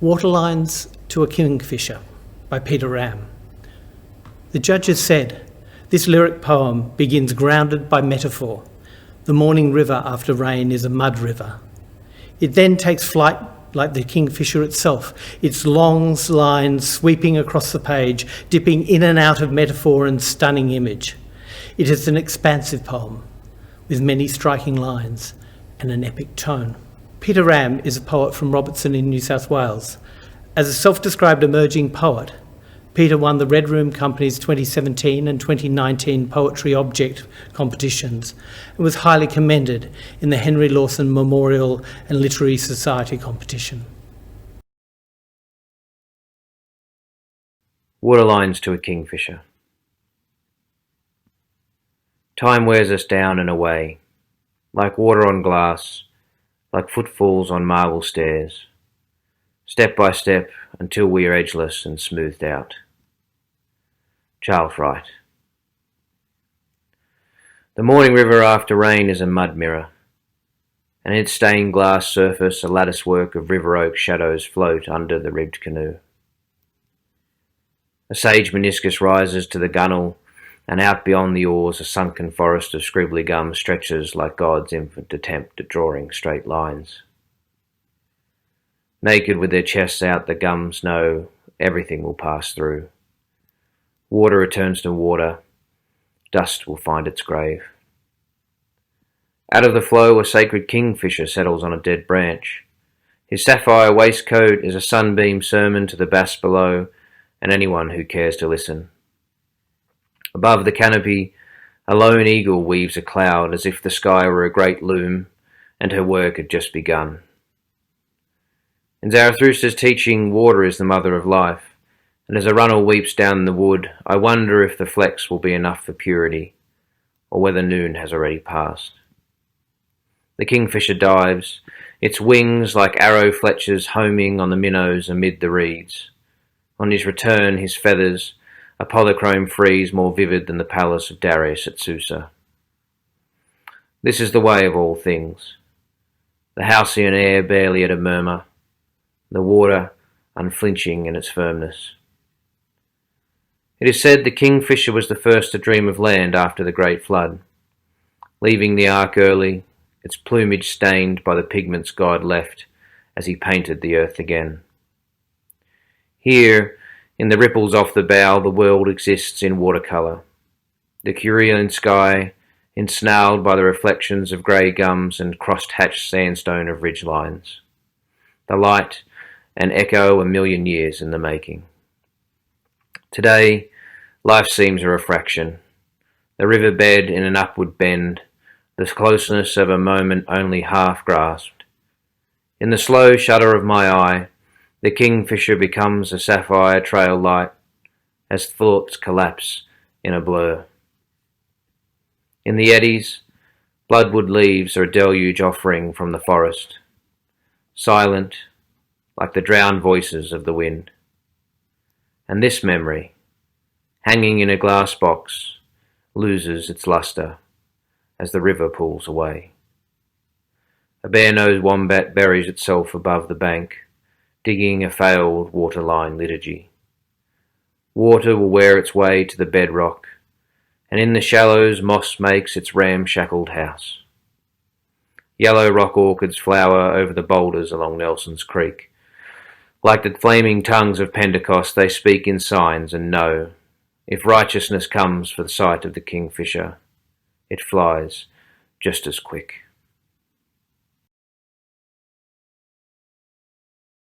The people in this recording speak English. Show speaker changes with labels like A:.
A: Waterlines to a Kingfisher by Peter Ramm. The judges said, this lyric poem begins grounded by metaphor. The morning river after rain is a mud river. It then takes flight like the Kingfisher itself, its long lines sweeping across the page, dipping in and out of metaphor and stunning image. It is an expansive poem, with many striking lines and an epic tone. Peter Ramm is a poet from Robertson in New South Wales. As a self-described emerging poet, Peter won the Red Room Company's 2017 and 2019 Poetry Object competitions and was highly commended in the Henry Lawson Memorial and Literary Society competition.
B: Waterlines to a Kingfisher. Time wears us down and away, like water on glass, like footfalls on marble stairs, step by step until we are edgeless and smoothed out. Charles Wright. The morning river after rain is a mud mirror, and in its stained glass surface a lattice work of river oak shadows float under the ribbed canoe. A sage meniscus rises to the gunwale, and out beyond the oars a sunken forest of scribbly gum stretches like God's infant attempt at drawing straight lines. Naked with their chests out, the gums know everything will pass through. Water returns to water, dust will find its grave. Out of the flow a sacred kingfisher settles on a dead branch. His sapphire waistcoat is a sunbeam sermon to the bass below and anyone who cares to listen. Above the canopy, a lone eagle weaves a cloud as if the sky were a great loom and her work had just begun. In Zarathustra's teaching, water is the mother of life, and as a runnel weeps down the wood, I wonder if the flecks will be enough for purity, or whether noon has already passed. The kingfisher dives, its wings like arrow fletchers homing on the minnows amid the reeds. On his return, his feathers, a polychrome frieze more vivid than the palace of Darius at Susa. This is the way of all things. The halcyon air barely at a murmur, the water unflinching in its firmness. It is said the kingfisher was the first to dream of land after the great flood, leaving the ark early, its plumage stained by the pigments God left as he painted the earth again. Here, in the ripples off the bow, the world exists in watercolour, the Curian sky ensnarled by the reflections of grey gums and cross-hatched sandstone of ridge lines. The light and echo a million years in the making. Today, life seems a refraction, the riverbed in an upward bend, the closeness of a moment only half grasped. In the slow shudder of my eye, the kingfisher becomes a sapphire trail light as thoughts collapse in a blur. In the eddies, bloodwood leaves are a deluge offering from the forest, silent like the drowned voices of the wind. And this memory, hanging in a glass box, loses its lustre as the river pulls away. A bare-nosed wombat buries itself above the bank, digging a failed waterline liturgy. Water will wear its way to the bedrock, and in the shallows moss makes its ramshackled house. Yellow rock orchids flower over the boulders along Nelson's Creek. Like the flaming tongues of Pentecost, they speak in signs and know, if righteousness comes for the sight of the kingfisher, it flies just as quick.